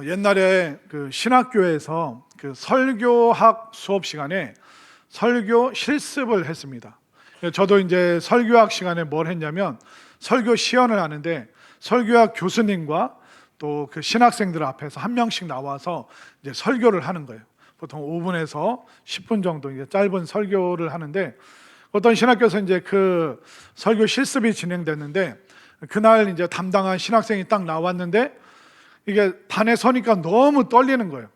옛날에 그 신학교에서 그 설교학 수업 시간에 설교 실습을 했습니다. 저도 이제 설교학 시간에 뭘 했냐면 설교 시연을 하는데 설교학 교수님과 또 그 신학생들 앞에서 한 명씩 나와서 이제 설교를 하는 거예요. 보통 5분에서 10분 정도 이제 짧은 설교를 하는데 어떤 신학교에서 이제 그 설교 실습이 진행됐는데 그날 이제 담당한 신학생이 딱 나왔는데 이게 단에 서니까 너무 떨리는 거예요.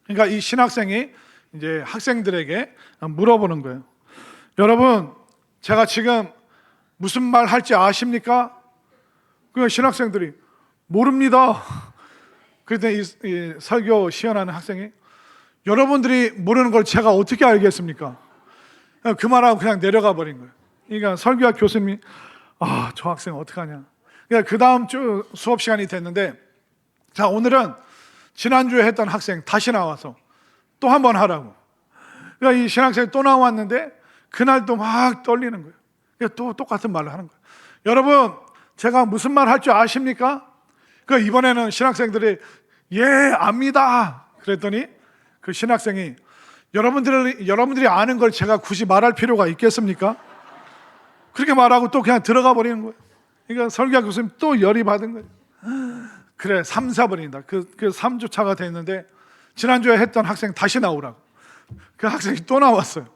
그러니까 이 신학생이 이제 학생들에게 물어보는 거예요. 여러분, 제가 지금 무슨 말 할지 아십니까? 그 신학생들이 모릅니다. 그랬더니 이 설교 시연하는 학생이 여러분들이 모르는 걸 제가 어떻게 알겠습니까? 그 말하고 그냥 내려가 버린 거예요. 그러니까 설교학 교수님이 저 학생 어떡하냐. 그러니까 그 다음 주 수업 시간이 됐는데 자, 오늘은 지난주에 했던 학생 다시 나와서 또 한 번 하라고. 그러니까 이 신학생이 또 나왔는데 그날 또 막 떨리는 거예요. 그러니까 또 똑같은 말을 하는 거예요. 여러분, 제가 무슨 말 할 줄 아십니까? 그 이번에는 신학생들이 예, 압니다. 그랬더니 그 신학생이 여러분들이 아는 걸 제가 굳이 말할 필요가 있겠습니까? 그렇게 말하고 또 그냥 들어가 버리는 거예요. 그러니까 설교학 교수님 또 열이 받은 거예요. 그래, 3, 4번이다. 그 3주차가 됐는데 지난주에 했던 학생 다시 나오라고. 그 학생이 또 나왔어요.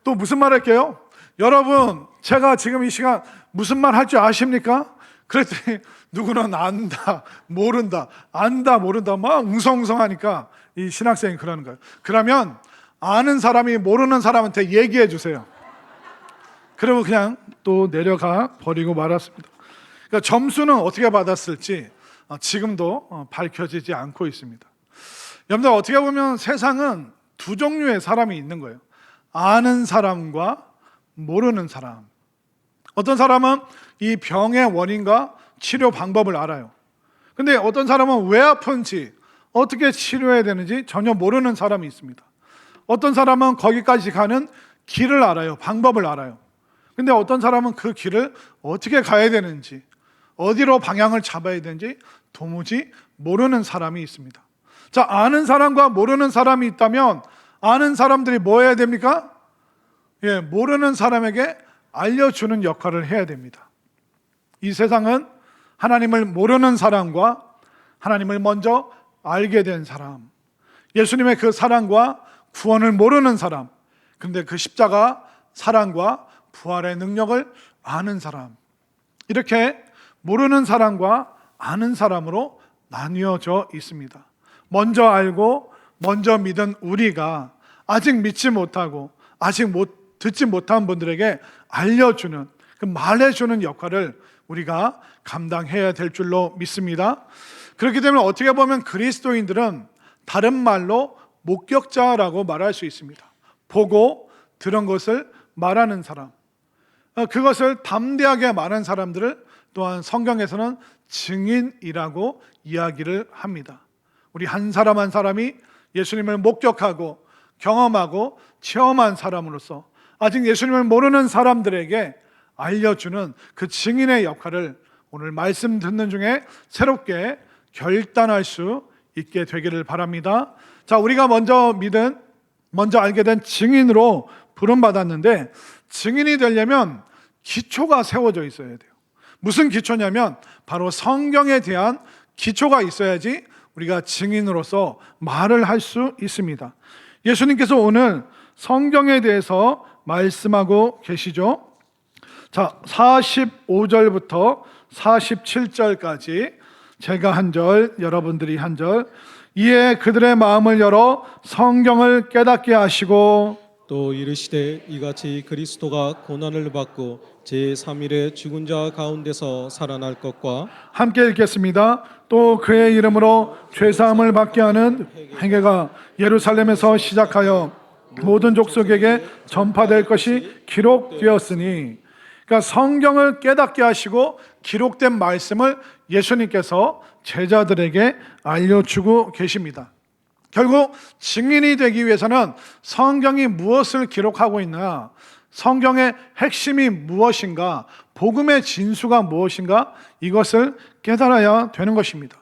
또 무슨 말 할게요? 여러분, 제가 지금 이 시간 무슨 말 할 줄 아십니까? 그랬더니 누구는 안다, 모른다, 안다, 모른다 막 웅성웅성하니까 이 신학생이 그러는 거예요. 그러면 아는 사람이 모르는 사람한테 얘기해 주세요. 그리고 그냥 또 내려가 버리고 말았습니다. 그러니까 점수는 어떻게 받았을지 지금도 밝혀지지 않고 있습니다. 여러분들, 어떻게 보면 세상은 두 종류의 사람이 있는 거예요. 아는 사람과 모르는 사람. 어떤 사람은 이 병의 원인과 치료 방법을 알아요. 근데 어떤 사람은 왜 아픈지, 어떻게 치료해야 되는지 전혀 모르는 사람이 있습니다. 어떤 사람은 거기까지 가는 길을 알아요. 방법을 알아요. 근데 어떤 사람은 그 길을 어떻게 가야 되는지, 어디로 방향을 잡아야 되는지 도무지 모르는 사람이 있습니다. 자, 아는 사람과 모르는 사람이 있다면 아는 사람들이 뭐 해야 됩니까? 모르는 사람에게 알려주는 역할을 해야 됩니다. 이 세상은 하나님을 모르는 사람과 하나님을 먼저 알게 된 사람, 예수님의 그 사랑과 구원을 모르는 사람, 근데 그 십자가 사랑과 부활의 능력을 아는 사람, 이렇게 모르는 사람과 아는 사람으로 나뉘어져 있습니다. 먼저 알고 먼저 믿은 우리가 아직 믿지 못하고 아직 듣지 못한 분들에게 알려주는, 말해주는 역할을 우리가 감당해야 될 줄로 믿습니다. 그렇기 때문에 어떻게 보면 그리스도인들은 다른 말로 목격자라고 말할 수 있습니다. 보고 들은 것을 말하는 사람, 그것을 담대하게 말하는 사람들을 또한 성경에서는 증인이라고 이야기를 합니다. 우리 한 사람 한 사람이 예수님을 목격하고 경험하고 체험한 사람으로서 아직 예수님을 모르는 사람들에게 알려주는 그 증인의 역할을 오늘 말씀 듣는 중에 새롭게 결단할 수 있게 되기를 바랍니다. 자, 우리가 먼저 알게 된 증인으로 부름받았는데 증인이 되려면 기초가 세워져 있어야 돼요. 무슨 기초냐면 바로 성경에 대한 기초가 있어야지 우리가 증인으로서 말을 할 수 있습니다. 예수님께서 오늘 성경에 대해서 말씀하고 계시죠. 자, 45절부터 47절까지 제가 한 절, 여러분들이 한 절. 이에 그들의 마음을 열어 성경을 깨닫게 하시고 또 이르시되 이같이 그리스도가 고난을 받고 제3일에 죽은 자 가운데서 살아날 것과 함께 읽겠습니다. 또 그의 이름으로 죄사함을 받게 하는 행회가 예루살렘에서 시작하여 모든 족속에게 전파될 것이 기록되었으니, 그러니까 성경을 깨닫게 하시고 기록된 말씀을 예수님께서 제자들에게 알려주고 계십니다. 결국 증인이 되기 위해서는 성경이 무엇을 기록하고 있나, 성경의 핵심이 무엇인가, 복음의 진수가 무엇인가, 이것을 깨달아야 되는 것입니다.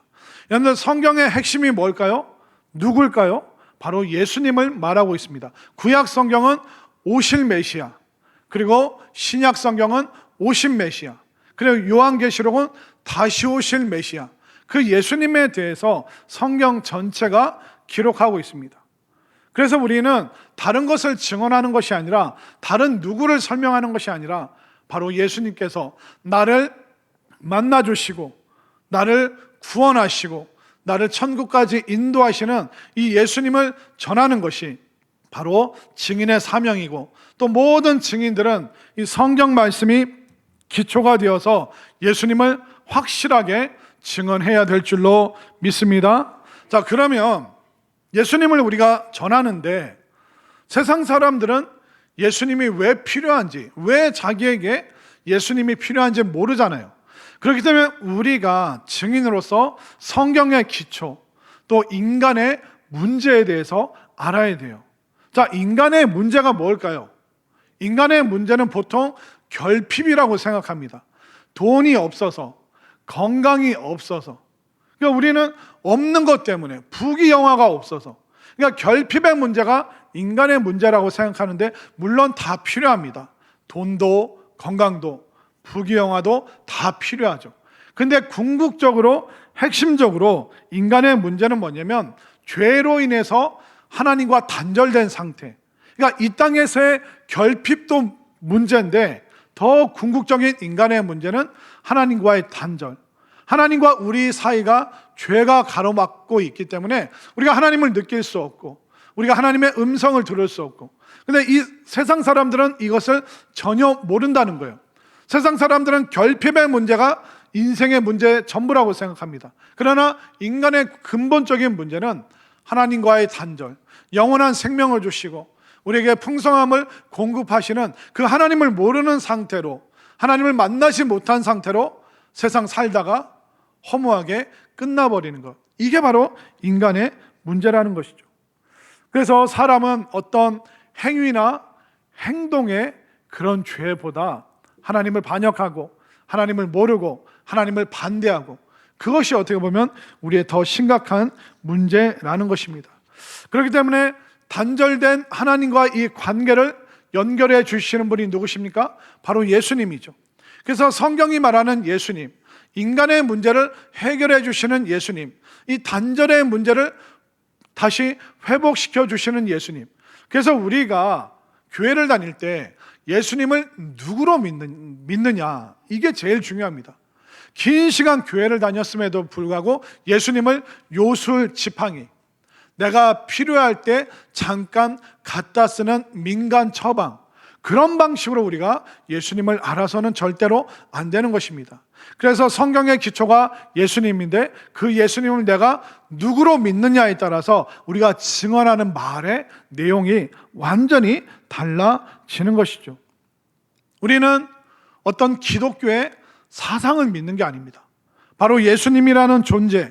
여러분들 성경의 핵심이 뭘까요? 누굴까요? 바로 예수님을 말하고 있습니다. 구약 성경은 오실 메시아, 그리고 신약 성경은 오신 메시아, 그리고 요한계시록은 다시 오실 메시아, 그 예수님에 대해서 성경 전체가 기록하고 있습니다. 그래서 우리는 다른 것을 증언하는 것이 아니라, 다른 누구를 설명하는 것이 아니라 바로 예수님께서 나를 만나주시고 나를 구원하시고 나를 천국까지 인도하시는 이 예수님을 전하는 것이 바로 증인의 사명이고, 또 모든 증인들은 이 성경 말씀이 기초가 되어서 예수님을 확실하게 증언해야 될 줄로 믿습니다. 자, 그러면 예수님을 우리가 전하는데 세상 사람들은 예수님이 왜 필요한지, 왜 자기에게 예수님이 필요한지 모르잖아요. 그렇기 때문에 우리가 증인으로서 성경의 기초, 또 인간의 문제에 대해서 알아야 돼요. 자, 인간의 문제가 뭘까요? 인간의 문제는 보통 결핍이라고 생각합니다. 돈이 없어서, 건강이 없어서, 그러니까 우리는 없는 것 때문에, 부귀영화가 없어서, 그러니까 결핍의 문제가 인간의 문제라고 생각하는데 물론 다 필요합니다. 돈도 건강도 부귀영화도 다 필요하죠. 근데 궁극적으로, 핵심적으로 인간의 문제는 뭐냐면 죄로 인해서 하나님과 단절된 상태. 그러니까 이 땅에서의 결핍도 문제인데 더 궁극적인 인간의 문제는 하나님과의 단절. 하나님과 우리 사이가 죄가 가로막고 있기 때문에 우리가 하나님을 느낄 수 없고, 우리가 하나님의 음성을 들을 수 없고, 근데 이 세상 사람들은 이것을 전혀 모른다는 거예요. 세상 사람들은 결핍의 문제가 인생의 문제의 전부라고 생각합니다. 그러나 인간의 근본적인 문제는 하나님과의 단절, 영원한 생명을 주시고 우리에게 풍성함을 공급하시는 그 하나님을 모르는 상태로, 하나님을 만나지 못한 상태로 세상 살다가 허무하게 끝나버리는 것, 이게 바로 인간의 문제라는 것이죠. 그래서 사람은 어떤 행위나 행동의 그런 죄보다 하나님을 반역하고 하나님을 모르고 하나님을 반대하고, 그것이 어떻게 보면 우리의 더 심각한 문제라는 것입니다. 그렇기 때문에 단절된 하나님과 이 관계를 연결해 주시는 분이 누구십니까? 바로 예수님이죠. 그래서 성경이 말하는 예수님, 인간의 문제를 해결해 주시는 예수님, 이 단절의 문제를 다시 회복시켜 주시는 예수님. 그래서 우리가 교회를 다닐 때 예수님을 누구로 믿느냐, 이게 제일 중요합니다. 긴 시간 교회를 다녔음에도 불구하고 예수님을 요술 지팡이, 내가 필요할 때 잠깐 갖다 쓰는 민간 처방, 그런 방식으로 우리가 예수님을 알아서는 절대로 안 되는 것입니다. 그래서 성경의 기초가 예수님인데 그 예수님을 내가 누구로 믿느냐에 따라서 우리가 증언하는 말의 내용이 완전히 달라지는 것이죠. 우리는 어떤 기독교의 사상을 믿는 게 아닙니다. 바로 예수님이라는 존재,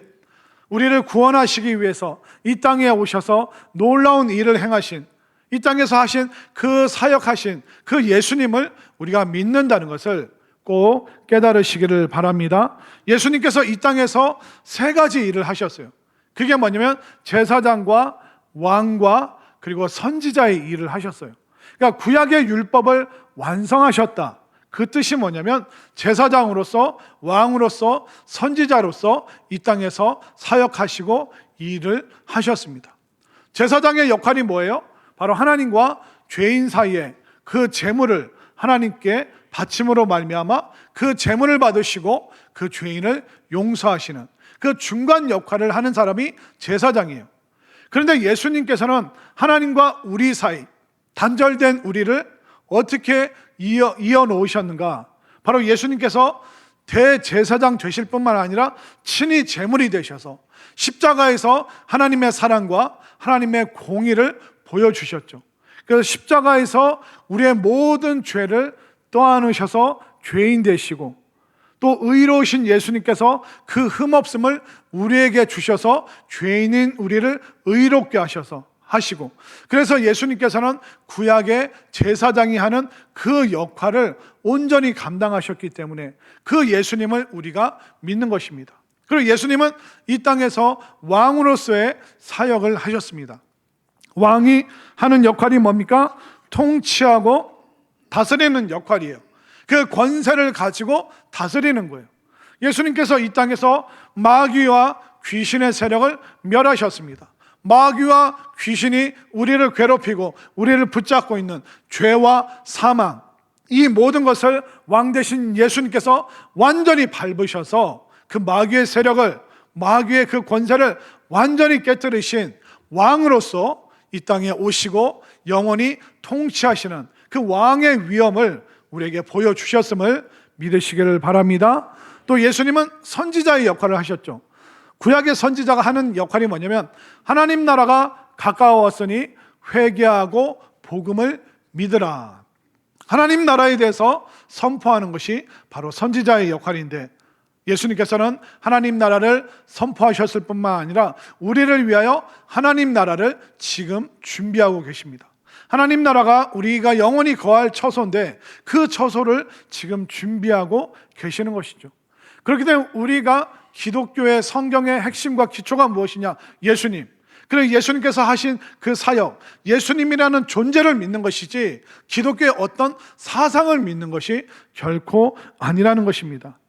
우리를 구원하시기 위해서 이 땅에 오셔서 놀라운 일을 행하신, 이 땅에서 하신 그 사역하신 그 예수님을 우리가 믿는다는 것을 꼭 깨달으시기를 바랍니다. 예수님께서 이 땅에서 세 가지 일을 하셨어요. 그게 뭐냐면 제사장과 왕과 그리고 선지자의 일을 하셨어요. 그러니까 구약의 율법을 완성하셨다. 그 뜻이 뭐냐면 제사장으로서, 왕으로서, 선지자로서 이 땅에서 사역하시고 일을 하셨습니다. 제사장의 역할이 뭐예요? 바로 하나님과 죄인 사이에 그 제물을 하나님께 바침으로 말미암아 그 제물을 받으시고 그 죄인을 용서하시는 그 중간 역할을 하는 사람이 제사장이에요. 그런데 예수님께서는 하나님과 우리 사이, 단절된 우리를 어떻게 이어 놓으셨는가? 바로 예수님께서 대제사장 되실 뿐만 아니라 친히 제물이 되셔서 십자가에서 하나님의 사랑과 하나님의 공의를 보여주셨죠. 그래서 십자가에서 우리의 모든 죄를 떠안으셔서 죄인 되시고, 또 의로우신 예수님께서 그 흠없음을 우리에게 주셔서 죄인인 우리를 의롭게 하시고, 그래서 예수님께서는 구약의 제사장이 하는 그 역할을 온전히 감당하셨기 때문에 그 예수님을 우리가 믿는 것입니다. 그리고 예수님은 이 땅에서 왕으로서의 사역을 하셨습니다. 왕이 하는 역할이 뭡니까? 통치하고 다스리는 역할이에요. 그 권세를 가지고 다스리는 거예요. 예수님께서 이 땅에서 마귀와 귀신의 세력을 멸하셨습니다. 마귀와 귀신이 우리를 괴롭히고 우리를 붙잡고 있는 죄와 사망, 이 모든 것을 왕 되신 예수님께서 완전히 밟으셔서 그 마귀의 세력을, 마귀의 그 권세를 완전히 깨뜨리신 왕으로서 이 땅에 오시고 영원히 통치하시는 그 왕의 위엄을 우리에게 보여주셨음을 믿으시기를 바랍니다. 또 예수님은 선지자의 역할을 하셨죠. 구약의 선지자가 하는 역할이 뭐냐면 하나님 나라가 가까웠으니 회개하고 복음을 믿으라. 하나님 나라에 대해서 선포하는 것이 바로 선지자의 역할인데, 예수님께서는 하나님 나라를 선포하셨을 뿐만 아니라 우리를 위하여 하나님 나라를 지금 준비하고 계십니다. 하나님 나라가 우리가 영원히 거할 처소인데 그 처소를 지금 준비하고 계시는 것이죠. 그렇기 때문에 우리가 기독교의 성경의 핵심과 기초가 무엇이냐? 예수님. 그리고 예수님께서 하신 그 사역, 예수님이라는 존재를 믿는 것이지 기독교의 어떤 사상을 믿는 것이 결코 아니라는 것입니다.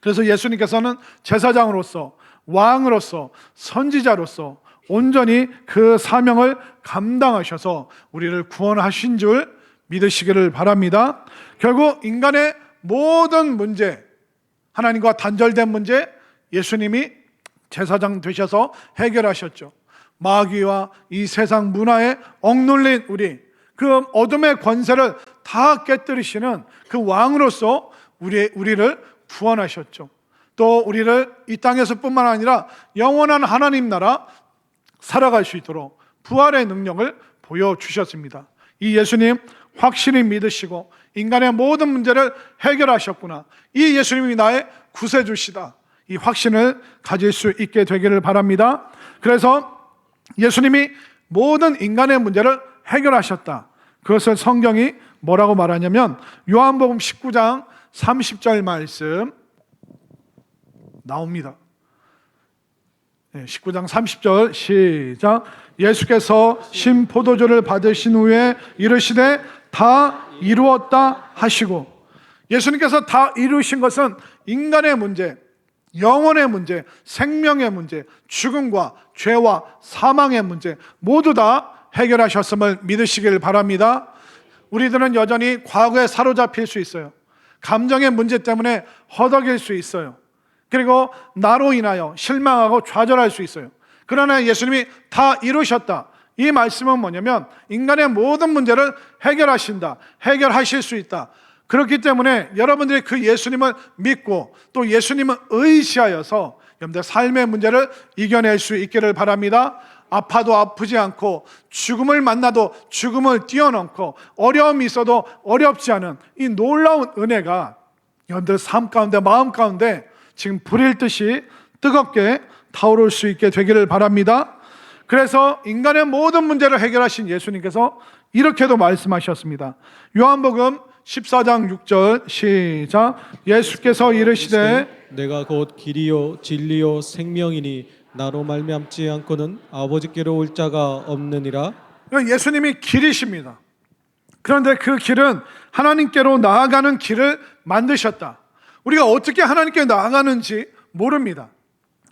그래서 예수님께서는 제사장으로서, 왕으로서, 선지자로서 온전히 그 사명을 감당하셔서 우리를 구원하신 줄 믿으시기를 바랍니다. 결국 인간의 모든 문제, 하나님과 단절된 문제, 예수님이 제사장 되셔서 해결하셨죠. 마귀와 이 세상 문화에 억눌린 우리, 그 어둠의 권세를 다 깨뜨리시는 그 왕으로서 우리를 구원하셨죠. 또 우리를 이 땅에서뿐만 아니라 영원한 하나님 나라 살아갈 수 있도록 부활의 능력을 보여주셨습니다. 이 예수님 확실히 믿으시고 인간의 모든 문제를 해결하셨구나, 이 예수님이 나의 구세주시다, 이 확신을 가질 수 있게 되기를 바랍니다. 그래서 예수님이 모든 인간의 문제를 해결하셨다, 그것을 성경이 뭐라고 말하냐면 요한복음 19장 30절 말씀 나옵니다. 19장 30절 시작. 예수께서 신포도주를 받으신 후에 이르시되 다 이루었다 하시고, 예수님께서 다 이루신 것은 인간의 문제, 영혼의 문제, 생명의 문제, 죽음과 죄와 사망의 문제 모두 다 해결하셨음을 믿으시길 바랍니다. 우리들은 여전히 과거에 사로잡힐 수 있어요. 감정의 문제 때문에 허덕일 수 있어요. 그리고 나로 인하여 실망하고 좌절할 수 있어요. 그러나 예수님이 다 이루셨다, 이 말씀은 뭐냐면 인간의 모든 문제를 해결하신다, 해결하실 수 있다. 그렇기 때문에 여러분들이 그 예수님을 믿고 또 예수님을 의지하여서 여러분들 삶의 문제를 이겨낼 수 있기를 바랍니다. 아파도 아프지 않고 죽음을 만나도 죽음을 뛰어넘고 어려움이 있어도 어렵지 않은 이 놀라운 은혜가 여러분들 삶 가운데, 마음 가운데 지금 불일 듯이 뜨겁게 타오를 수 있게 되기를 바랍니다. 그래서 인간의 모든 문제를 해결하신 예수님께서 이렇게도 말씀하셨습니다. 요한복음 14장 6절 시작. 예수께서 이르시되 내가 곧 길이요 진리요 생명이니 나로 말미암지 않고는 아버지께로 올 자가 없느니라. 예수님이 길이십니다. 그런데 그 길은 하나님께로 나아가는 길을 만드셨다. 우리가 어떻게 하나님께 나아가는지 모릅니다.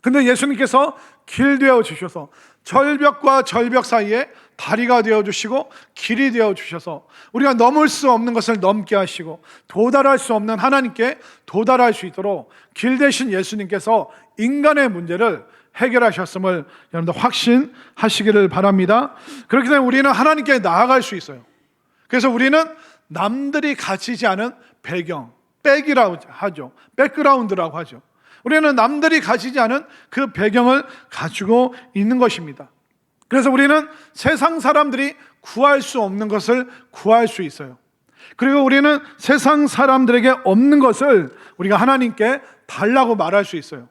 근데 예수님께서 길 되어 주셔서 절벽과 절벽 사이에 다리가 되어 주시고 길이 되어 주셔서 우리가 넘을 수 없는 것을 넘게 하시고 도달할 수 없는 하나님께 도달할 수 있도록 길 되신 예수님께서 인간의 문제를 해결하셨음을 여러분들 확신하시기를 바랍니다. 그렇기 때문에 우리는 하나님께 나아갈 수 있어요. 그래서 우리는 남들이 가지지 않은 배경, 백이라고 하죠. 백그라운드라고 하죠. 우리는 남들이 가지지 않은 그 배경을 가지고 있는 것입니다. 그래서 우리는 세상 사람들이 구할 수 없는 것을 구할 수 있어요. 그리고 우리는 세상 사람들에게 없는 것을 우리가 하나님께 달라고 말할 수 있어요.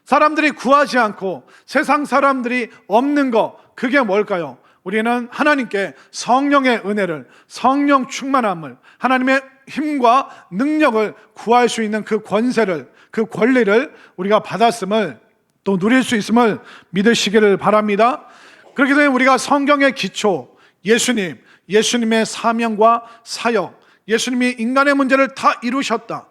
사람들이 구하지 않고 세상 사람들이 없는 것, 그게 뭘까요? 우리는 하나님께 성령의 은혜를, 성령 충만함을, 하나님의 힘과 능력을 구할 수 있는 그 권세를, 그 권리를 우리가 받았음을 또 누릴 수 있음을 믿으시기를 바랍니다. 그렇게 되면 우리가 성경의 기초, 예수님, 예수님의 사명과 사역, 예수님이 인간의 문제를 다 이루셨다.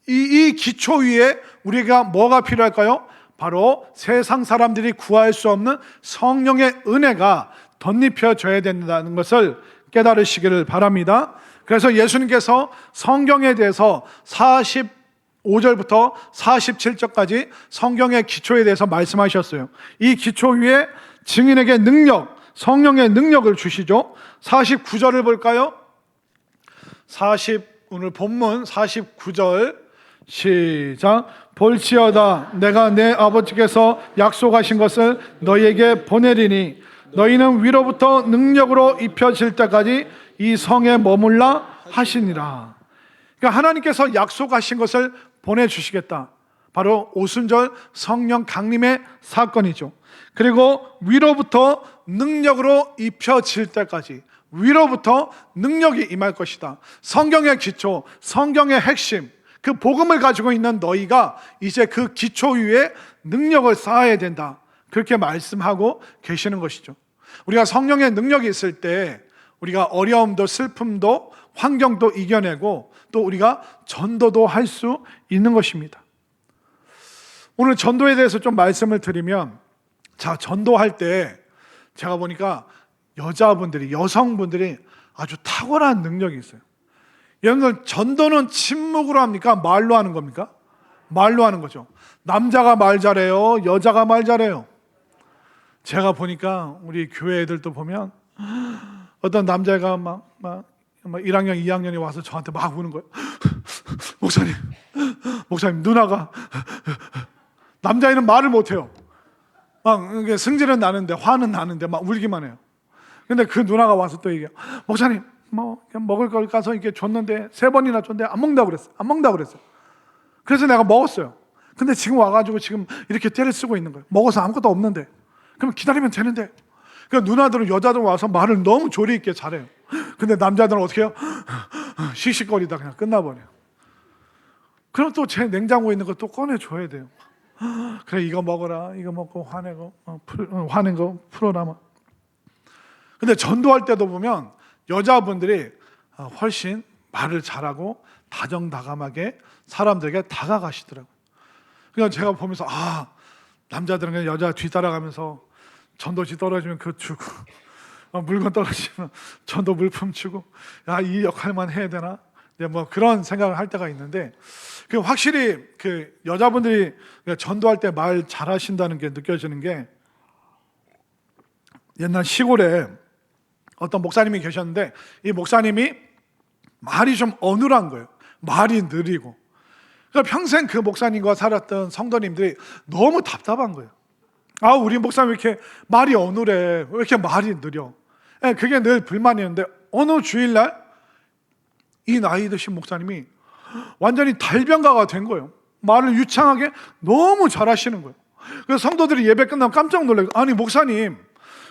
이 기초 위에 우리가 뭐가 필요할까요? 바로 세상 사람들이 구할 수 없는 성령의 은혜가 덧입혀져야 된다는 것을 깨달으시기를 바랍니다. 그래서 예수님께서 성경에 대해서 45절부터 47절까지 성경의 기초에 대해서 말씀하셨어요. 이 기초 위에 증인에게 능력, 성령의 능력을 주시죠. 49절을 볼까요? 오늘 본문 49절 시작. 볼지어다 내가 내 아버지께서 약속하신 것을 너희에게 보내리니 너희는 위로부터 능력으로 입혀질 때까지 이 성에 머물라 하시니라. 그러니까 하나님께서 약속하신 것을 보내주시겠다. 바로 오순절 성령 강림의 사건이죠. 그리고 위로부터 능력으로 입혀질 때까지, 위로부터 능력이 임할 것이다. 성경의 기초, 성경의 핵심, 그 복음을 가지고 있는 너희가 이제 그 기초 위에 능력을 쌓아야 된다. 그렇게 말씀하고 계시는 것이죠. 우리가 성령의 능력이 있을 때 우리가 어려움도 슬픔도 환경도 이겨내고 또 우리가 전도도 할 수 있는 것입니다. 오늘 전도에 대해서 좀 말씀을 드리면, 자, 전도할 때 제가 보니까 여자분들이, 여성분들이 아주 탁월한 능력이 있어요. 여러분들, 전도는 침묵으로 합니까? 말로 하는 겁니까? 말로 하는 거죠. 남자가 말 잘해요? 여자가 말 잘해요? 제가 보니까 우리 교회 애들도 보면 어떤 남자가 막 1학년, 2학년이 와서 저한테 막 우는 거예요. 목사님, 누나가. 남자애는 말을 못해요. 막 이게 승질은 나는데, 화는 나는데 막 울기만 해요. 근데 그 누나가 와서 또 얘기해요. 목사님, 먹을 걸 가서 이렇게 줬는데 3번이나 줬는데 안 먹는다고 그랬어요. 그래서 내가 먹었어요. 근데 지금 와가지고 지금 이렇게 떼를 쓰고 있는 거예요. 먹어서 아무것도 없는데. 그럼 기다리면 되는데. 그러니까 누나들은, 여자들 와서 말을 너무 조리 있게 잘해요. 근데 남자들은 어떻게 해요? 씩씩거리다 그냥 끝나버려요. 그럼 또 제 냉장고에 있는 거 또 꺼내줘야 돼요. 그래, 이거 먹어라. 이거 먹고 화낸 거 풀어라. 근데 전도할 때도 보면 여자분들이 훨씬 말을 잘하고 다정다감하게 사람들에게 다가가시더라고요. 그냥 제가 보면서, 남자들은 그냥 여자 뒤따라가면서 전도지 떨어지면 그거 주고, 물건 떨어지면 전도 물품 주고, 이 역할만 해야 되나? 그런 생각을 할 때가 있는데, 확실히 그 여자분들이 전도할 때 말 잘하신다는 게 느껴지는 게, 옛날 시골에 어떤 목사님이 계셨는데, 이 목사님이 말이 좀 어눌한 거예요. 말이 느리고. 그러니까 평생 그 목사님과 살았던 성도님들이 너무 답답한 거예요. 우리 목사님 왜 이렇게 말이 어눌해? 왜 이렇게 말이 느려? 그게 늘 불만이었는데, 어느 주일날 이 나이 드신 목사님이 완전히 달변가가 된 거예요. 말을 유창하게 너무 잘하시는 거예요. 그래서 성도들이 예배 끝나면 깜짝 놀래고, 아니 목사님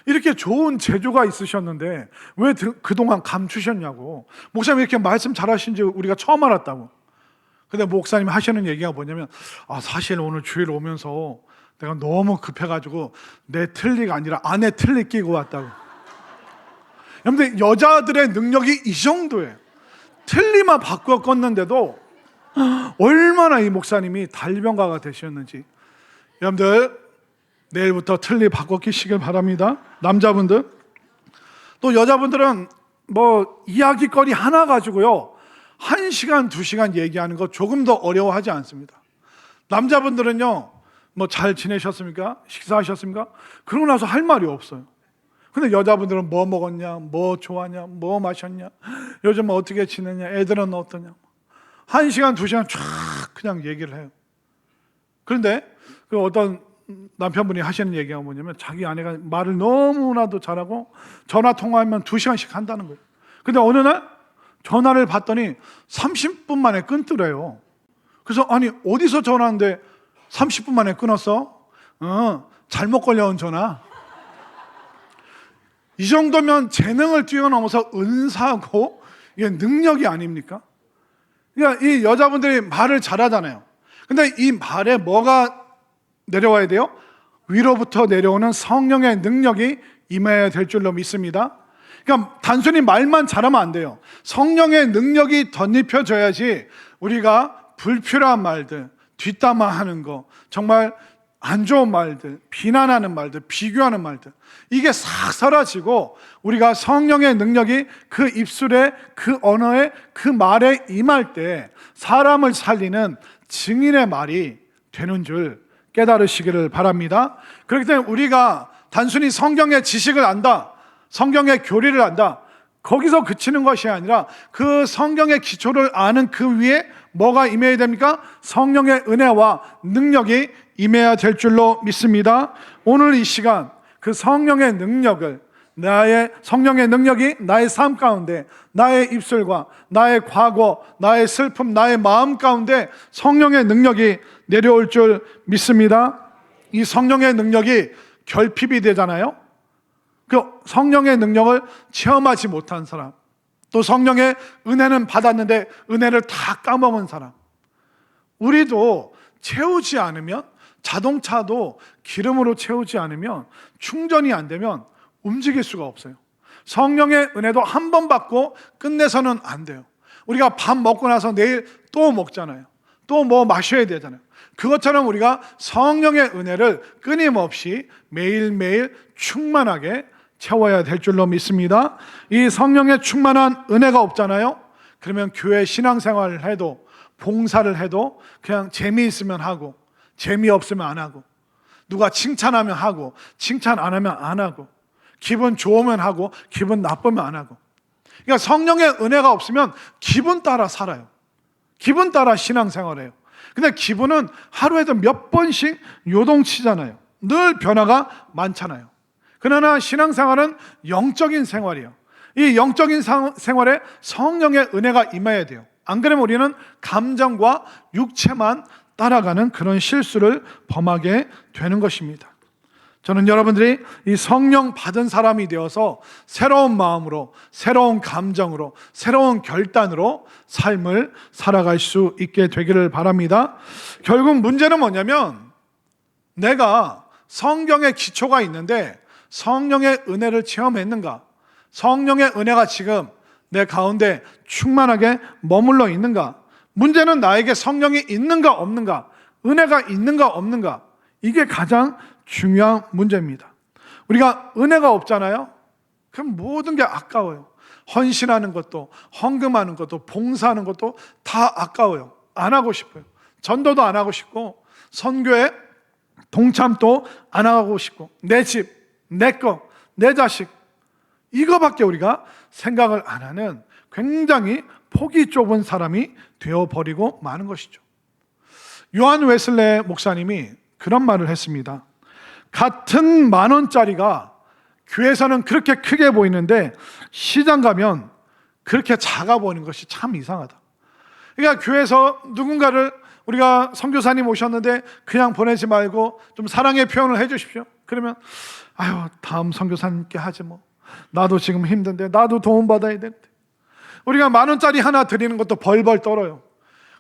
이렇게 좋은 재주가 있으셨는데 왜 그동안 감추셨냐고. 목사님 이렇게 말씀 잘하신지 우리가 처음 알았다고. 근데 목사님이 하시는 얘기가 뭐냐면, 사실 오늘 주일 오면서 내가 너무 급해가지고 내 틀니가 아니라 안에 틀니 끼고 왔다고. 여러분들, 여자들의 능력이 이 정도예요. 틀니만 바꾸어 껐는데도 얼마나 이 목사님이 달변가가 되셨는지. 여러분들, 내일부터 틀니 바꿔 끼시길 바랍니다. 남자분들. 또 여자분들은 이야기거리 하나 가지고요 1시간, 2시간 얘기하는 거 조금 더 어려워하지 않습니다. 남자분들은요, 잘 지내셨습니까? 식사하셨습니까? 그러고 나서 할 말이 없어요. 근데 여자분들은 뭐 먹었냐, 뭐 좋아하냐, 뭐 마셨냐, 요즘 어떻게 지내냐, 애들은 어떠냐, 1시간, 2시간 쫙 그냥 얘기를 해요. 그런데 그 어떤 남편분이 하시는 얘기가 뭐냐면, 자기 아내가 말을 너무나도 잘하고 전화 통화하면 2시간씩 한다는 거예요. 근데 어느 날 전화를 받더니 30분 만에 끊더래요. 그래서 아니, 어디서 전화하는데 30분 만에 끊었어? 잘못 걸려온 전화. 이 정도면 재능을 뛰어넘어서 은사고 이게 능력이 아닙니까? 그러니까 이 여자분들이 말을 잘하잖아요. 근데 이 말에 뭐가 내려와야 돼요? 위로부터 내려오는 성령의 능력이 임해야 될 줄로 믿습니다. 그러니까 단순히 말만 잘하면 안 돼요. 성령의 능력이 덧입혀져야지 우리가 불필요한 말들, 뒷담화하는 거, 정말 안 좋은 말들, 비난하는 말들, 비교하는 말들, 이게 싹 사라지고 우리가 성령의 능력이 그 입술에, 그 언어에, 그 말에 임할 때 사람을 살리는 증인의 말이 되는 줄 깨달으시기를 바랍니다. 그렇기 때문에 우리가 단순히 성경의 지식을 안다, 성경의 교리를 안다, 거기서 그치는 것이 아니라 그 성경의 기초를 아는 그 위에 뭐가 임해야 됩니까? 성령의 은혜와 능력이 임해야 될 줄로 믿습니다. 오늘 이 시간 그 성령의 능력을, 나의 성령의 능력이 나의 삶 가운데, 나의 입술과 나의 과거, 나의 슬픔, 나의 마음 가운데 성령의 능력이 내려올 줄 믿습니다. 이 성령의 능력이 결핍이 되잖아요. 그 성령의 능력을 체험하지 못한 사람, 또 성령의 은혜는 받았는데 은혜를 다 까먹은 사람, 우리도 채우지 않으면, 자동차도 기름으로 채우지 않으면, 충전이 안 되면 움직일 수가 없어요. 성령의 은혜도 한 번 받고 끝내서는 안 돼요. 우리가 밥 먹고 나서 내일 또 먹잖아요. 또 뭐 마셔야 되잖아요. 그것처럼 우리가 성령의 은혜를 끊임없이 매일매일 충만하게 채워야 될 줄로 믿습니다. 이 성령의 충만한 은혜가 없잖아요. 그러면 교회 신앙생활을 해도, 봉사를 해도 그냥 재미있으면 하고, 재미없으면 안 하고, 누가 칭찬하면 하고, 칭찬 안 하면 안 하고, 기분 좋으면 하고, 기분 나쁘면 안 하고. 그러니까 성령의 은혜가 없으면 기분 따라 살아요. 기분 따라 신앙생활해요. 근데 기분은 하루에도 몇 번씩 요동치잖아요. 늘 변화가 많잖아요. 그러나 신앙생활은 영적인 생활이에요. 이 영적인 생활에 성령의 은혜가 임해야 돼요. 안 그러면 우리는 감정과 육체만 따라가는 그런 실수를 범하게 되는 것입니다. 저는 여러분들이 이 성령 받은 사람이 되어서 새로운 마음으로, 새로운 감정으로, 새로운 결단으로 삶을 살아갈 수 있게 되기를 바랍니다. 결국 문제는 뭐냐면, 내가 성경의 기초가 있는데 성령의 은혜를 체험했는가? 성령의 은혜가 지금 내 가운데 충만하게 머물러 있는가? 문제는 나에게 성령이 있는가 없는가? 은혜가 있는가 없는가? 이게 가장 중요한 문제입니다. 우리가 은혜가 없잖아요? 그럼 모든 게 아까워요. 헌신하는 것도, 헌금하는 것도, 봉사하는 것도 다 아까워요. 안 하고 싶어요. 전도도 안 하고 싶고, 선교에 동참도 안 하고 싶고, 내 집, 내 거, 내 자식, 이거밖에 우리가 생각을 안 하는 굉장히 폭이 좁은 사람이 되어버리고 마는 것이죠. 요한 웨슬레 목사님이 그런 말을 했습니다. 같은 10,000원짜리가 교회에서는 그렇게 크게 보이는데 시장 가면 그렇게 작아 보이는 것이 참 이상하다. 그러니까 교회에서 누군가를, 우리가 선교사님 오셨는데 그냥 보내지 말고 좀 사랑의 표현을 해 주십시오. 그러면 아유, 다음 선교사님께 하지 뭐. 나도 지금 힘든데, 나도 도움받아야 되는데. 우리가 10,000원짜리 하나 드리는 것도 벌벌 떨어요.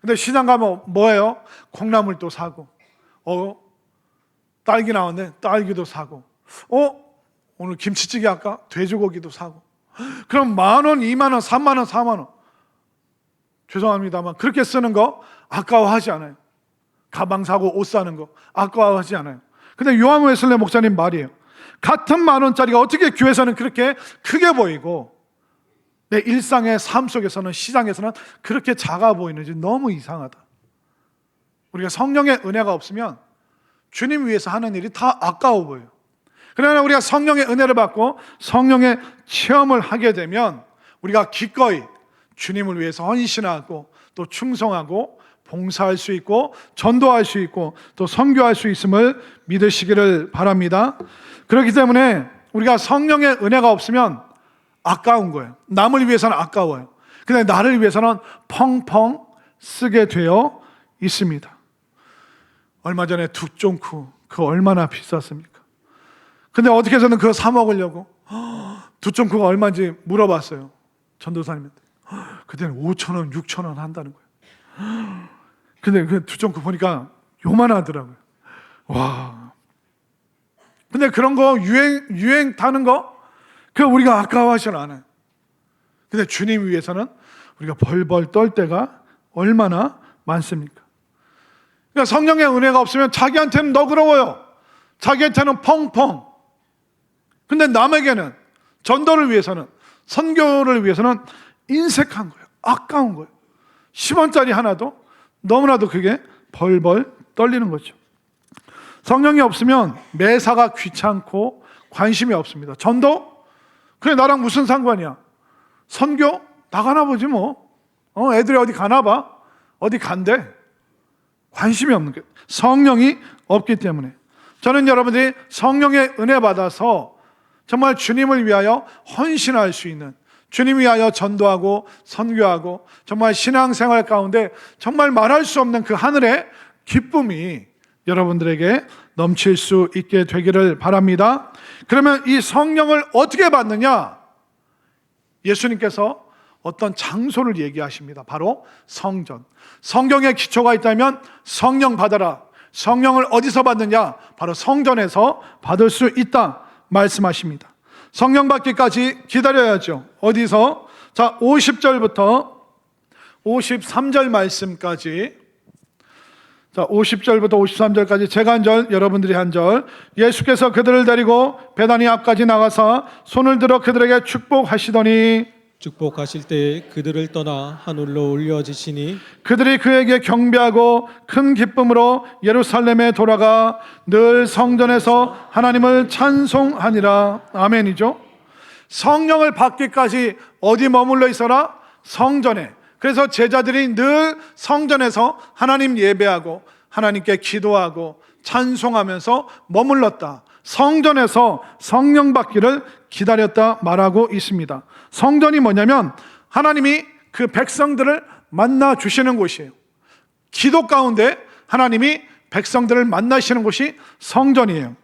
근데 시장 가면 뭐예요? 콩나물도 사고, 딸기 나왔네, 딸기도 사고, 오늘 김치찌개 할까? 돼지고기도 사고. 그럼 10,000원, 20,000원, 30,000원, 40,000원. 죄송합니다만 그렇게 쓰는 거 아까워하지 않아요. 가방 사고 옷 사는 거 아까워하지 않아요. 근데 요한 웨슬레 목사님 말이에요. 같은 10,000원짜리가 어떻게 교회에서는 그렇게 크게 보이고 내 일상의 삶 속에서는, 시장에서는 그렇게 작아 보이는지 너무 이상하다. 우리가 성령의 은혜가 없으면 주님 위해서 하는 일이 다 아까워 보여요. 그러나 우리가 성령의 은혜를 받고 성령의 체험을 하게 되면 우리가 기꺼이 주님을 위해서 헌신하고 또 충성하고 봉사할 수 있고 전도할 수 있고 또 선교할 수 있음을 믿으시기를 바랍니다. 그렇기 때문에 우리가 성령의 은혜가 없으면 아까운 거예요. 남을 위해서는 아까워요. 근데 나를 위해서는 펑펑 쓰게 되어 있습니다. 얼마 전에 두쫑쿠, 그거 얼마나 비쌌습니까? 근데 어떻게 해서는 그거 사 먹으려고 두쫑쿠가 얼마인지 물어봤어요. 전도사님한테. 그때는 5,000원, 6,000원 한다는 거예요. 근데 그 두쫑쿠 보니까 요만하더라고요. 와, 근데 그런 거 유행 타는 거 그 우리가 아까워하진 않아요. 근데 주님 위해서는 우리가 벌벌 떨 때가 얼마나 많습니까? 그러니까 성령의 은혜가 없으면 자기한테는 너그러워요. 자기한테는 펑펑. 근데 남에게는, 전도를 위해서는, 선교를 위해서는 인색한 거예요. 아까운 거예요. 10원짜리 하나도 너무나도 그게 벌벌 떨리는 거죠. 성령이 없으면 매사가 귀찮고 관심이 없습니다. 전도? 그래, 나랑 무슨 상관이야? 선교? 나가나 보지 뭐. 애들이 어디 가나 봐. 어디 간대. 관심이 없는 거예요. 성령이 없기 때문에. 저는 여러분들이 성령의 은혜 받아서 정말 주님을 위하여 헌신할 수 있는, 주님 위하여 전도하고 선교하고 정말 신앙생활 가운데 정말 말할 수 없는 그 하늘의 기쁨이 여러분들에게 넘칠 수 있게 되기를 바랍니다. 그러면 이 성령을 어떻게 받느냐? 예수님께서 어떤 장소를 얘기하십니다. 바로 성전. 성경에 기초가 있다면 성령 받아라. 성령을 어디서 받느냐? 바로 성전에서 받을 수 있다 말씀하십니다. 성령 받기까지 기다려야죠. 어디서? 자, 50절부터 53절 말씀까지, 자, 50절부터 53절까지 제가 한 절, 여러분들이 한 절. 예수께서 그들을 데리고 베다니 앞까지 나가서 손을 들어 그들에게 축복하시더니 축복하실 때 그들을 떠나 하늘로 올려지시니 그들이 그에게 경배하고 큰 기쁨으로 예루살렘에 돌아가 늘 성전에서 하나님을 찬송하니라. 아멘이죠. 성령을 받기까지 어디 머물러 있어라? 성전에. 그래서 제자들이 늘 성전에서 하나님 예배하고 하나님께 기도하고 찬송하면서 머물렀다. 성전에서 성령 받기를 기다렸다 말하고 있습니다. 성전이 뭐냐면 하나님이 그 백성들을 만나 주시는 곳이에요. 기도 가운데 하나님이 백성들을 만나시는 곳이 성전이에요.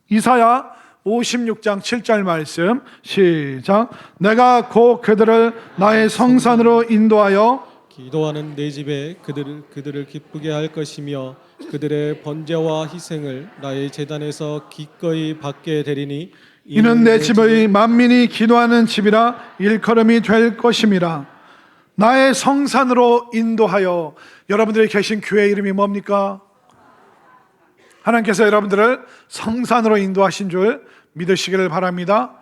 이사야 56장 7절 말씀 시작. 내가 곧 그들을 나의 성산으로 인도하여 기도하는 내 집에 그들을 기쁘게 할 것이며 그들의 번제와 희생을 나의 제단에서 기꺼이 받게 되리니 이는 내 집의 만민이 기도하는 집이라 일컬음이 될 것임이라. 나의 성산으로 인도하여. 여러분들이 계신 교회 이름이 뭡니까? 하나님께서 여러분들을 성산으로 인도하신 줄 믿으시기를 바랍니다.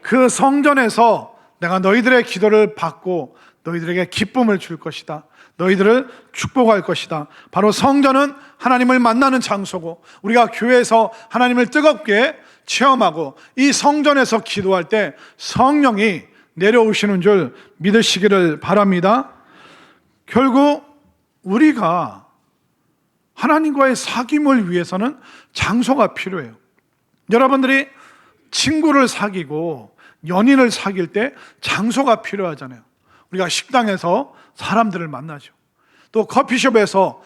그 성전에서 내가 너희들의 기도를 받고 너희들에게 기쁨을 줄 것이다. 너희들을 축복할 것이다. 바로 성전은 하나님을 만나는 장소고 우리가 교회에서 하나님을 뜨겁게 체험하고 이 성전에서 기도할 때 성령이 내려오시는 줄 믿으시기를 바랍니다. 결국 우리가 하나님과의 사귐을 위해서는 장소가 필요해요. 여러분들이 친구를 사귀고 연인을 사귈 때 장소가 필요하잖아요. 우리가 식당에서 사람들을 만나죠. 또 커피숍에서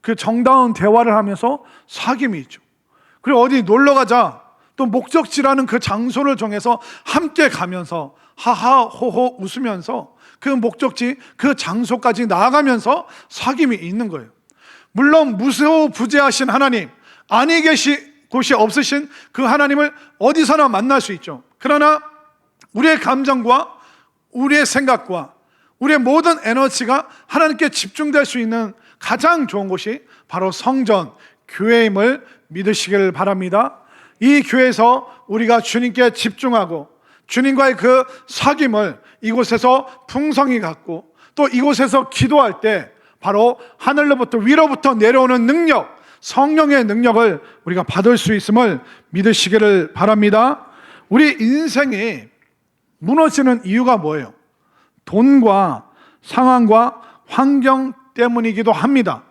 그 정다운 대화를 하면서 사귐이 있죠. 그리고 어디 놀러 가자. 또 목적지라는 그 장소를 정해서 함께 가면서 하하 호호 웃으면서 그 목적지 그 장소까지 나아가면서 사귐이 있는 거예요. 물론 무소부재하신 하나님, 아니 계신 곳이 없으신 그 하나님을 어디서나 만날 수 있죠. 그러나 우리의 감정과 우리의 생각과 우리의 모든 에너지가 하나님께 집중될 수 있는 가장 좋은 곳이 바로 성전, 교회임을 믿으시길 바랍니다. 이 교회에서 우리가 주님께 집중하고 주님과의 그 사귐을 이곳에서 풍성히 갖고 또 이곳에서 기도할 때 바로 하늘로부터 위로부터 내려오는 능력, 성령의 능력을 우리가 받을 수 있음을 믿으시기를 바랍니다. 우리 인생이 무너지는 이유가 뭐예요? 돈과 상황과 환경 때문이기도 합니다.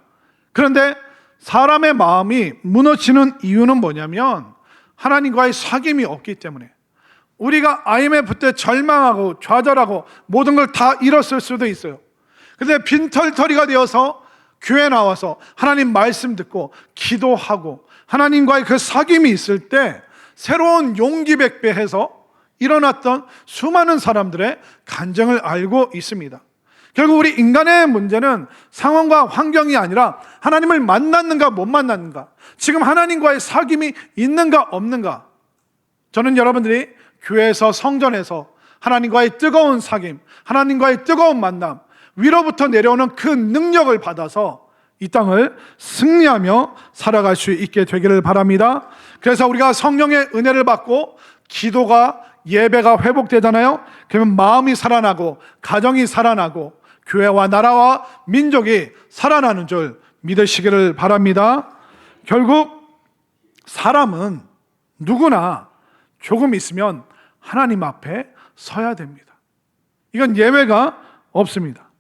그런데 사람의 마음이 무너지는 이유는 뭐냐면 하나님과의 사귐이 없기 때문에. 우리가 IMF 때 절망하고 좌절하고 모든 걸 다 잃었을 수도 있어요. 근데 빈털터리가 되어서 교회 나와서 하나님 말씀 듣고 기도하고 하나님과의 그 사귐이 있을 때 새로운 용기 백배해서 일어났던 수많은 사람들의 간증을 알고 있습니다. 결국 우리 인간의 문제는 상황과 환경이 아니라 하나님을 만났는가 못 만났는가, 지금 하나님과의 사귐이 있는가 없는가, 저는 여러분들이 교회에서 성전에서 하나님과의 뜨거운 사귐, 하나님과의 뜨거운 만남, 위로부터 내려오는 그 능력을 받아서 이 땅을 승리하며 살아갈 수 있게 되기를 바랍니다. 그래서 우리가 성령의 은혜를 받고 기도가, 예배가 회복되잖아요. 그러면 마음이 살아나고 가정이 살아나고 교회와 나라와 민족이 살아나는 줄 믿으시기를 바랍니다. 결국 사람은 누구나 조금 있으면 하나님 앞에 서야 됩니다. 이건 예외가 없습니다.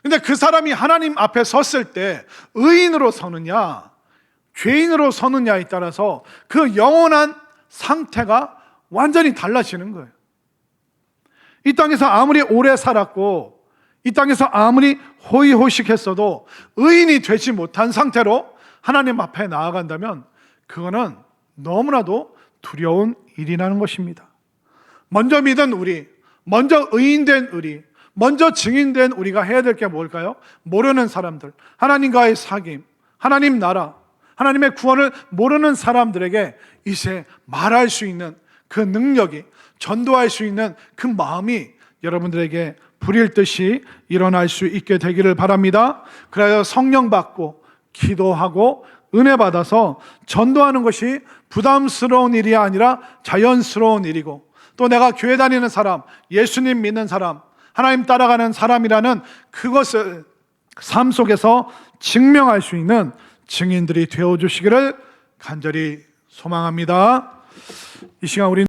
근데 그 사람이 하나님 앞에 섰을 때 의인으로 서느냐 죄인으로 서느냐에 따라서 그 영원한 상태가 완전히 달라지는 거예요. 이 땅에서 아무리 오래 살았고 이 땅에서 아무리 호의호식했어도 의인이 되지 못한 상태로 하나님 앞에 나아간다면 그거는 너무나도 두려운 일이라는 것입니다. 먼저 믿은 우리, 먼저 의인된 우리, 먼저 증인된 우리가 해야 될 게 뭘까요? 모르는 사람들, 하나님과의 사귐, 하나님 나라, 하나님의 구원을 모르는 사람들에게 이제 말할 수 있는 그 능력이, 전도할 수 있는 그 마음이 여러분들에게 불일 듯이 일어날 수 있게 되기를 바랍니다. 그래야 성령 받고 기도하고 은혜 받아서 전도하는 것이 부담스러운 일이 아니라 자연스러운 일이고, 또 내가 교회 다니는 사람, 예수님 믿는 사람, 하나님 따라가는 사람이라는 그것을 삶 속에서 증명할 수 있는 증인들이 되어주시기를 간절히 소망합니다. 이 시간 우리